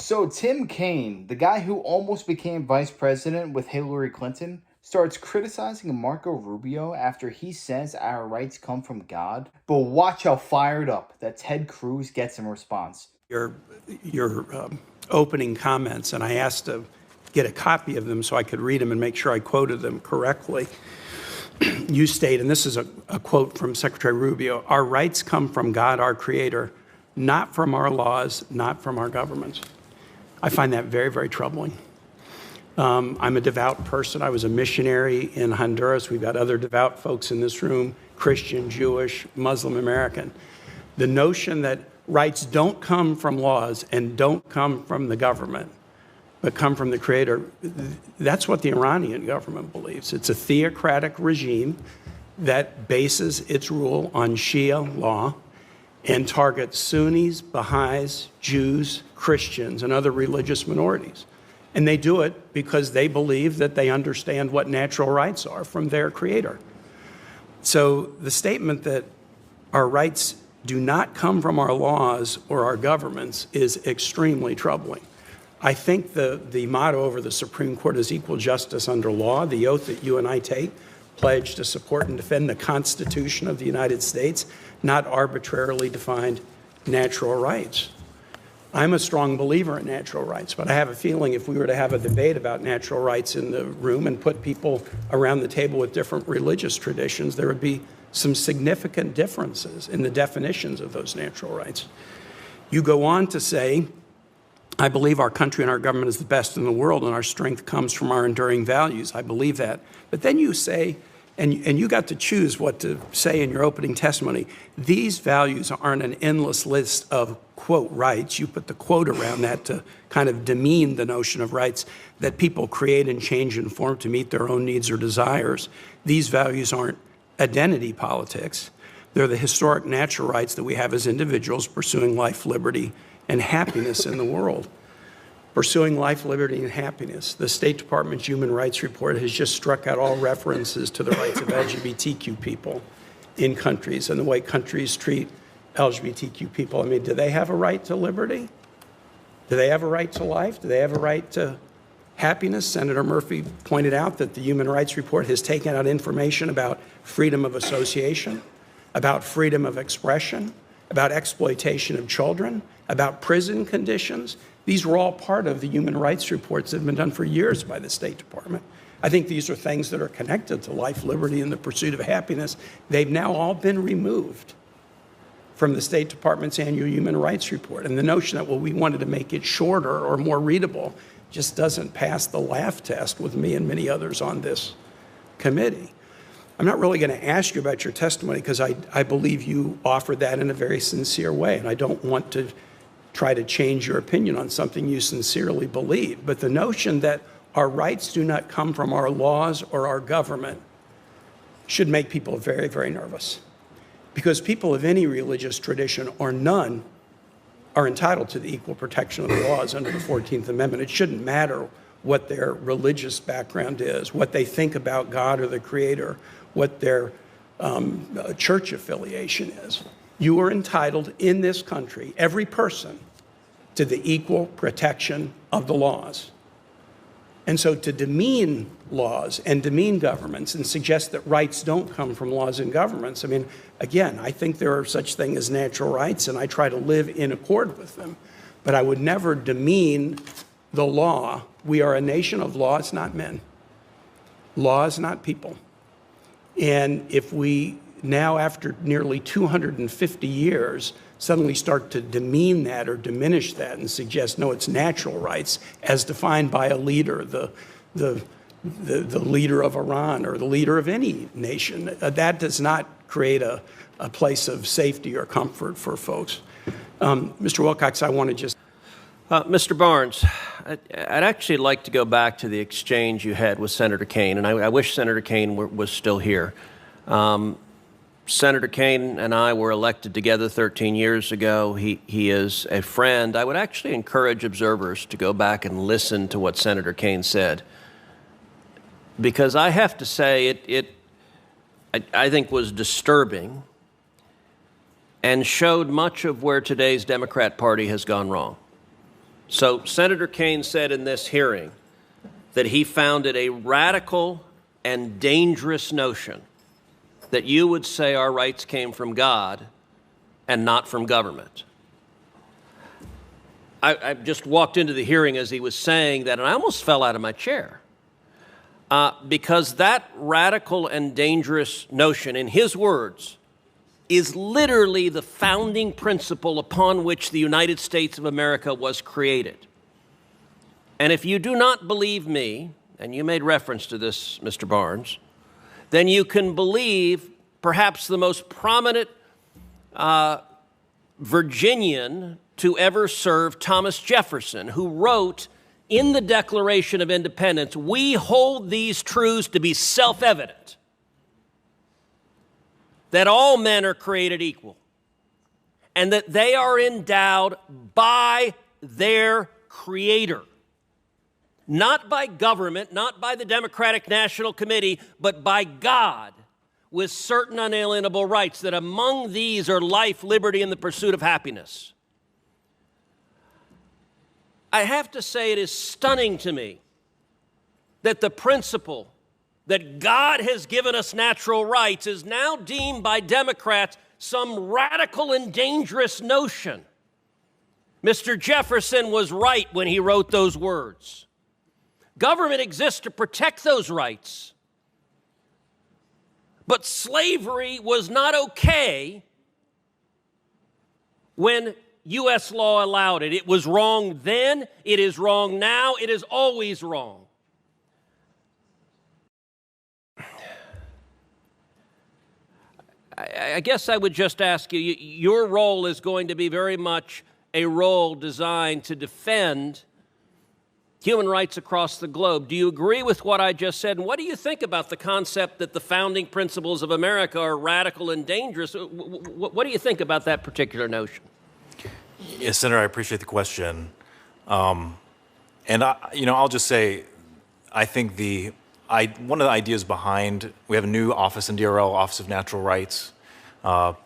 So Tim Kaine, the guy who almost became vice president with Hillary Clinton, starts criticizing Marco Rubio after he says our rights come from God. But watch how fired up that Ted Cruz gets in response. Your opening comments, and I asked to get a copy of them so I could read them and make sure I quoted them correctly. You state, and this is a quote from Secretary Rubio, "Our rights come from God, our creator, not from our laws, not from our governments." I find that very, very troubling. I'm a devout person. I was a missionary in Honduras. We've got other devout folks in this room, Christian, Jewish, Muslim, American. The notion that rights don't come from laws and don't come from the government, but come from the creator, that's what the Iranian government believes. It's a theocratic regime that bases its rule on Shia law and targets Sunnis, Baha'is, Jews, Christians, and other religious minorities. And they do it because they believe that they understand what natural rights are from their creator. So the statement that our rights do not come from our laws or our governments is extremely troubling. I think the motto over the Supreme Court is equal justice under law. The oath that you and I take, pledge to support and defend the Constitution of the United States, not arbitrarily defined natural rights. I'm a strong believer in natural rights, but I have a feeling if we were to have a debate about natural rights in the room and put people around the table with different religious traditions, there would be some significant differences in the definitions of those natural rights. You go on to say, "I believe our country and our government is the best in the world, and our strength comes from our enduring values." I believe that. But then you say, and you got to choose what to say in your opening testimony, these values aren't an endless list of, quote, rights. You put the quote around that to kind of demean the notion of rights that people create and change and form to meet their own needs or desires. These values aren't identity politics. They're the historic natural rights that we have as individuals pursuing life, liberty, and happiness in the world. Pursuing life, liberty, and happiness. The State Department's Human Rights Report has just struck out all references to the rights of LGBTQ people in countries and the way countries treat LGBTQ people. I mean, do they have a right to liberty? Do they have a right to life? Do they have a right to happiness? Senator Murphy pointed out that the Human Rights Report has taken out information about freedom of association, about freedom of expression, about exploitation of children, about prison conditions. These were all part of the human rights reports that have been done for years by the State Department. I think these are things that are connected to life, liberty, and the pursuit of happiness. They've now all been removed from the State Department's annual human rights report. And the notion that, well, we wanted to make it shorter or more readable just doesn't pass the laugh test with me and many others on this committee. I'm not really going to ask you about your testimony because I believe you offered that in a very sincere way, and I don't want to try to change your opinion on something you sincerely believe. But the notion that our rights do not come from our laws or our government should make people very, very nervous. Because people of any religious tradition or none are entitled to the equal protection of the laws under the 14th Amendment. It shouldn't matter what their religious background is, what they think about God or the Creator, what their church affiliation is. You are entitled in this country, every person, to the equal protection of the laws. And so to demean laws and demean governments and suggest that rights don't come from laws and governments, I mean, again, I think there are such things as natural rights, and I try to live in accord with them. But I would never demean the law. We are a nation of laws, not men. Laws, not people. And if we now, after nearly 250 years, suddenly start to demean that or diminish that and suggest, no, it's natural rights as defined by a leader, the leader of Iran or the leader of any nation, that does not create a place of safety or comfort for folks. Mr. Wilcox, I want to just... Mr. Barnes, I'd actually like to go back to the exchange you had with Senator Kaine, and I wish Senator Kaine was still here. Senator Kaine and I were elected together 13 years ago. He is a friend. I would actually encourage observers to go back and listen to what Senator Kaine said, because I have to say I think was disturbing and showed much of where today's Democrat Party has gone wrong. So Senator Kaine said in this hearing that he found it a radical and dangerous notion that you would say our rights came from God and not from government. I just walked into the hearing as he was saying that, and I almost fell out of my chair. Because that radical and dangerous notion, in his words, is literally the founding principle upon which the United States of America was created. And if you do not believe me, and you made reference to this, Mr. Barnes, then you can believe perhaps the most prominent Virginian to ever serve, Thomas Jefferson, who wrote in the Declaration of Independence, "We hold these truths to be self-evident, that all men are created equal, and that they are endowed by their Creator, not by government, not by the Democratic National Committee, but by God, with certain unalienable rights, that among these are life, liberty, and the pursuit of happiness." I have to say it is stunning to me that the principle that God has given us natural rights is now deemed by Democrats some radical and dangerous notion. Mr. Jefferson was right when he wrote those words. Government exists to protect those rights. But slavery was not okay when U.S. law allowed it. It was wrong then, it is wrong now, it is always wrong. I guess I would just ask you, your role is going to be very much a role designed to defend human rights across the globe. Do you agree with what I just said? And what do you think about the concept that the founding principles of America are radical and dangerous? What do you think about that particular notion? Yes, Senator, I appreciate the question. And I'll just say, I think one of the ideas behind, we have a new office in DRL, Office of Natural Rights,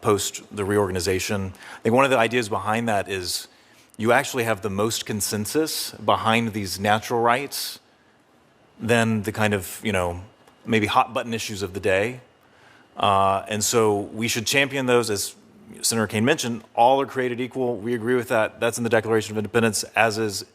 post the reorganization. I think one of the ideas behind that is you actually have the most consensus behind these natural rights than the kind of, maybe hot button issues of the day. And so we should champion those. As Senator Kaine mentioned, all are created equal. We agree with that. That's in the Declaration of Independence, as is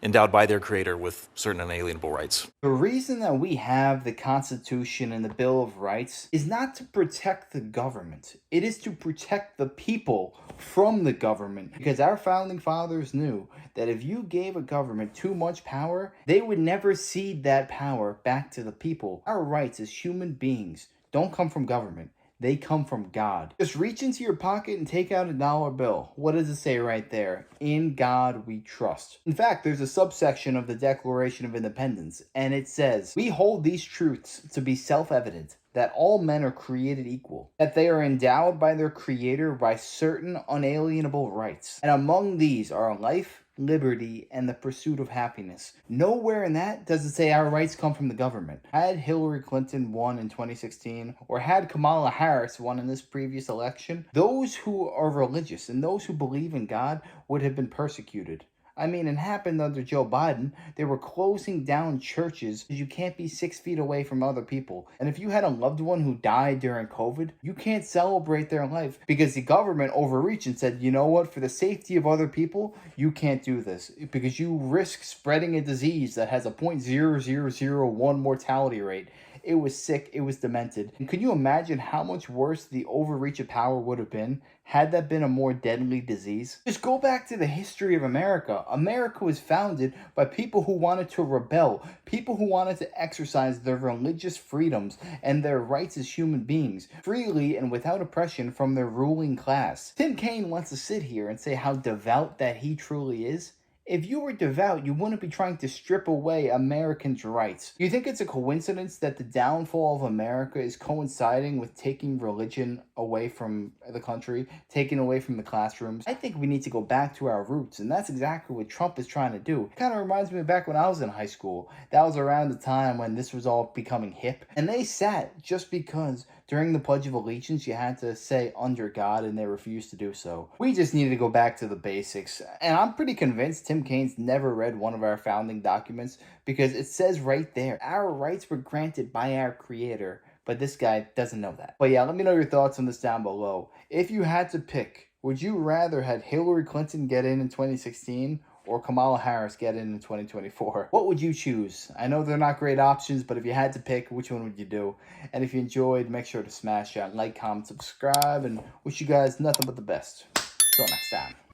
endowed by their creator with certain unalienable rights. The reason that we have the Constitution and the Bill of Rights is not to protect the government. It is to protect the people from the government. Because our founding fathers knew that if you gave a government too much power, they would never cede that power back to the people. Our rights as human beings don't come from government. They come from God. Just reach into your pocket and take out a dollar bill. What does it say right there? In God we trust. In fact, there's a subsection of the Declaration of Independence, and it says, "We hold these truths to be self-evident, that all men are created equal, that they are endowed by their Creator by certain unalienable rights, and among these are life, liberty, and the pursuit of happiness." Nowhere in that does it say our rights come from the government. Had Hillary Clinton won in 2016, or had Kamala Harris won in this previous election, those who are religious and those who believe in God would have been persecuted. I mean, it happened under Joe Biden. They were closing down churches because you can't be 6 feet away from other people. And if you had a loved one who died during COVID, you can't celebrate their life because the government overreached and said, you know what, for the safety of other people, you can't do this because you risk spreading a disease that has a 0.0001 mortality rate. It was sick. It was demented. And can you imagine how much worse the overreach of power would have been had that been a more deadly disease? Just go back to the history of America. America was founded by people who wanted to rebel, people who wanted to exercise their religious freedoms and their rights as human beings, freely and without oppression from their ruling class. Tim Kaine wants to sit here and say how devout that he truly is. If you were devout, you wouldn't be trying to strip away Americans' rights. Do you think it's a coincidence that the downfall of America is coinciding with taking religion away from the country, taking away from the classrooms? I think we need to go back to our roots, and that's exactly what Trump is trying to do. It kind of reminds me of back when I was in high school. That was around the time when this was all becoming hip, and they sat just because During the Pledge of Allegiance, you had to say under God, and they refused to do so. We just needed to go back to the basics. And I'm pretty convinced Tim Kaine's never read one of our founding documents, because it says right there, our rights were granted by our Creator. But this guy doesn't know that. But yeah, let me know your thoughts on this down below. If you had to pick, would you rather had Hillary Clinton get in 2016 or Kamala Harris get in 2024? What would you choose? I know they're not great options, but if you had to pick, which one would you do? And if you enjoyed, make sure to smash that like, comment, subscribe, and wish you guys nothing but the best. Till next time.